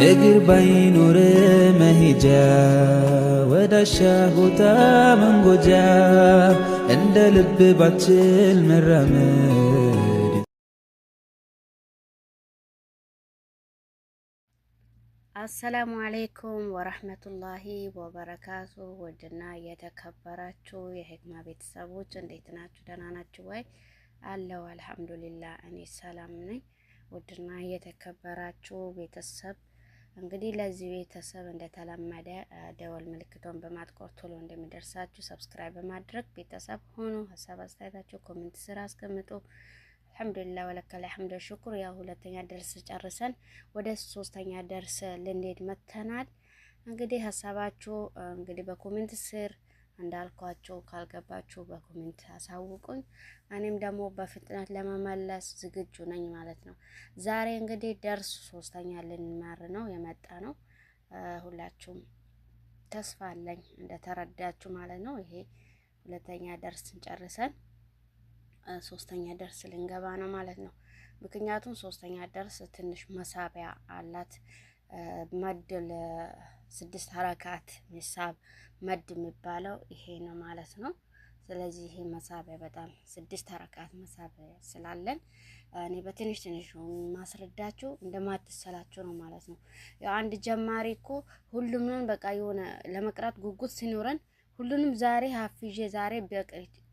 እግር ባይኖር መሄጃ ወዳሻ ቦታ መንጎጃ እንደ ልብ ባችል መራመድ። አሰላሙ አለይኩም ወረህመቱላሂ ወበረካቱ። ውድና የተከበራችሁ የሂክማ ቤተሰቦች እንዴት ናችሁ? ደህና ናችሁ ወይ? አለው አልሐምዱሊላህ እኔ ሰላም ነኝ። ውድና የተከበራችሁ ቤተሰብ እንግዲህ ለዚህ ቤተሰብ እንደተለመደ ደወል ምልክቷን በማጥቆር ቶሎ እንደሚደርሳችሁ ሰብስክራይብ በማድረግ ቤተሰብ ሆኑ። ሀሳብ አስተያየታችሁ ኮሜንት ስራ አስቀምጡ። አልሐምዱሊላህ ወለከል ሐምዱ ሽኩር። ያው ሁለተኛ ደርስ ጨርሰን ወደ ሶስተኛ ደርስ ልንሄድ መተናል። እንግዲህ ሀሳባችሁ እንግዲህ በኮሜንት ስር እንዳልኳችሁ ካልገባችሁ በኮሜንት አሳውቁኝ። እኔም ደግሞ በፍጥነት ለመመለስ ዝግጁ ነኝ ማለት ነው። ዛሬ እንግዲህ ደርስ ሶስተኛ ልንማር ነው የመጣ ነው። ሁላችሁም ተስፋ አለኝ እንደተረዳችሁ ማለት ነው። ይሄ ሁለተኛ ደርስ ጨርሰን ሶስተኛ ደርስ ልንገባ ነው ማለት ነው። ምክንያቱም ሶስተኛ ደርስ ትንሽ መሳቢያ አላት። መድ ለ6 ሐረካት ሚሳብ መድ የሚባለው ይሄ ነው ማለት ነው። ስለዚህ ይሄ መሳቢያ በጣም 6 ሐረካት መሳቢያ ስላለን እኔ በትንሽ ትንሽ ማስረዳችሁ እንደማትሰላችሁ ነው ማለት ነው። ያው አንድ ጀማሪ እኮ ሁሉንም በቃ የሆነ ለመቅራት ጉጉት ሲኖረን ሁሉንም ዛሬ ሀፊዤ ዛሬ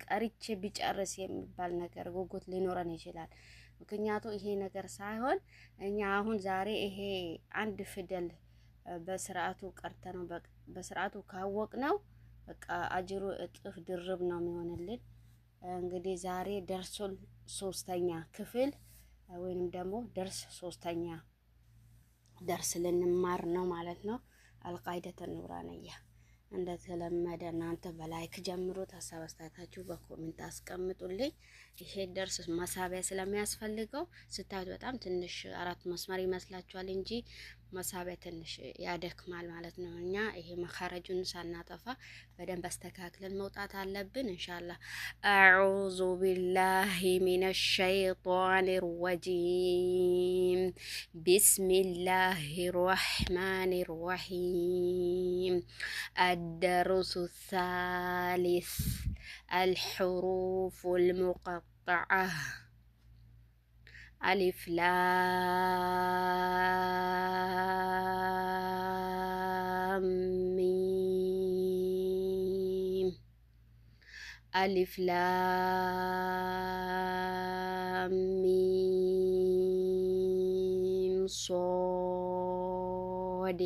ቀሪቼ ቢጨርስ የሚባል ነገር ጉጉት ሊኖረን ይችላል። ምክንያቱ ይሄ ነገር ሳይሆን እኛ አሁን ዛሬ ይሄ አንድ ፊደል በስርዓቱ ቀርተነው በስርዓቱ ካወቅነው በቃ አጅሩ እጥፍ ድርብ ነው የሚሆንልን። እንግዲህ ዛሬ ደርሱል ሶስተኛ ክፍል ወይንም ደግሞ ደርስ ሶስተኛ ደርስ ልንማር ነው ማለት ነው። አልቃይደተ ኑራንያ እንደተለመደ እናንተ በላይክ ጀምሩት። ሀሳብ አስተያየታችሁ በኮሜንት አስቀምጡልኝ። ይሄ ደርስ መሳቢያ ስለሚያስፈልገው ስታዩት በጣም ትንሽ 4 መስመር ይመስላችኋል እንጂ መሳቢያ ትንሽ ያደክማል ማለት ነው። እኛ ይሄ መኻረጁን ሳናጠፋ በደንብ አስተካክለን መውጣት አለብን ኢንሻአላህ። አዑዙ ቢላሂ ሚነሽ ሸይጧኒር ረጂም ቢስሚላሂር ረህማኒር ረሂም الدرس الثالث الحروف المقطعة ألف لام ميم ألف لام ميم صاد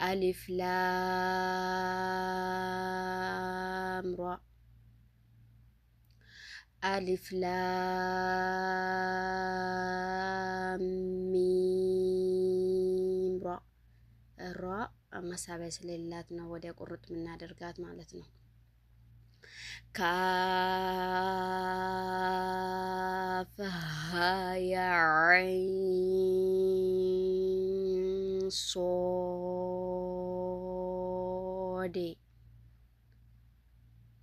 ألف لام را ألف لام ميم را را መሳቢያ ስለሌላት ነው ወዲያ ቁርጥ የምናደርጋት ማለት ነው። ካፍ ሀ ያ ዐይን ሶድ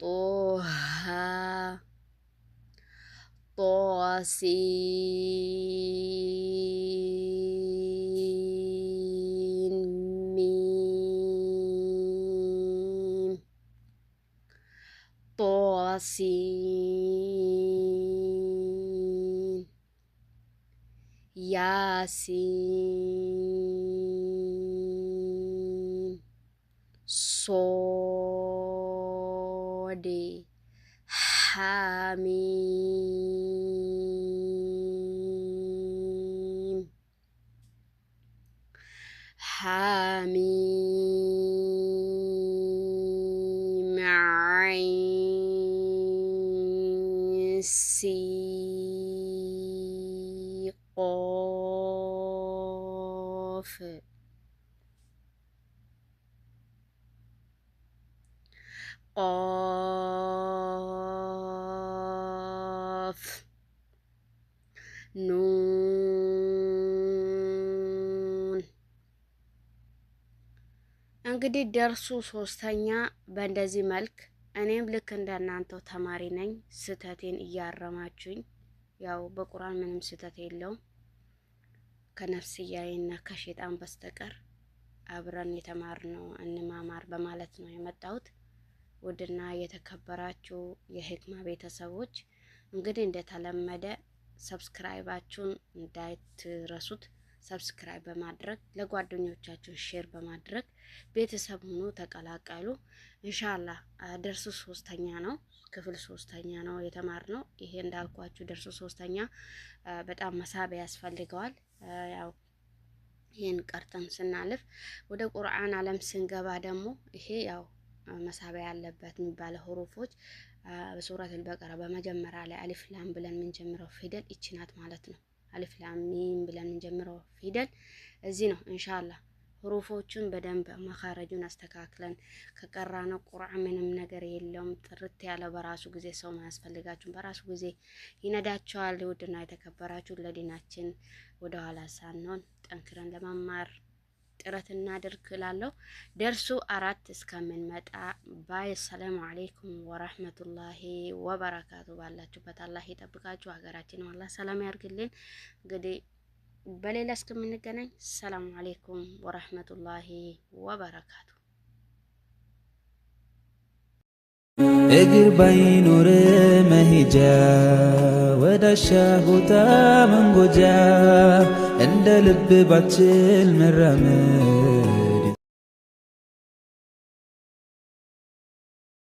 ጦሃ ጦሲን ሚም ጦሲን ያሲን ሶድ ሐሚም ሐሚም ዐይን ሲን ቃፍ ቃፍ ኑን። እንግዲህ ደርሱ ሶስተኛ በእንደዚህ መልክ እኔም ልክ እንደናንተው ተማሪ ነኝ። ስተቴን እያረማችሁኝ ያው በቁርአን ምንም ስተት የለውም። ከነፍስያዬና ከሸይጣን በስተቀር አብረን የተማርነው እንማማር በማለት ነው የመጣሁት። ውድና የተከበራችሁ የሂክማ ቤተሰቦች እንግዲህ እንደተለመደ ሰብስክራይባችሁን እንዳትረሱት። ሰብስክራይብ በማድረግ ለጓደኞቻችሁ ሼር በማድረግ ቤተሰብ ሁኑ፣ ተቀላቀሉ። ኢንሻአላህ ደርሱ 3ኛ ነው፣ ክፍል 3ኛ ነው የተማርነው። ይሄ እንዳልኳችሁ ደርሱ 3ኛ በጣም መሳቢያ ያስፈልገዋል። ያው ይሄን ቀርተን ስናልፍ ወደ ቁርአን ዓለም ስንገባ ደግሞ ይሄ ያው መሳቢያ ያለበት የሚባለው ሁሩፎች በሱረቱል በቀራ በመጀመሪያ ላይ አሊፍ ላም ብለን የምንጀምረው ፊደል እቺ ናት ማለት ነው። አሊፍ ላም ሚም ብለን የምንጀምረው ፊደል እዚህ ነው። ኢንሻአላህ ሁሩፎቹን በደንብ መኻረጁን አስተካክለን ከቀራነው ቁርአን ምንም ነገር የለውም። ጥርት ያለ በራሱ ጊዜ ሰው ማያስፈልጋችሁ በራሱ ጊዜ ይነዳቸዋል። ውድና የተከበራችሁ ለዲናችን ወደ ኋላ ሳንሆን ጠንክረን ለመማር ጥረት እናድርግ እላለሁ። ደርሱ 4 እስከምንመጣ ባይ። ሰላም አለይኩም ወራህመቱላሂ ወበረካቱ። ባላችሁበት አላህ ይጠብቃችሁ፣ ሀገራችንን አላህ ሰላም ያርግልን። እንግዲህ በሌላ እስከምንገናኝ ሰላም አለይኩም ወራህመቱላሂ ወበረካቱ። እግር ባይኖር መሄጃ ወዳሻ ቦታ መንጎጃ እንደ ልብ ባችል መራመድ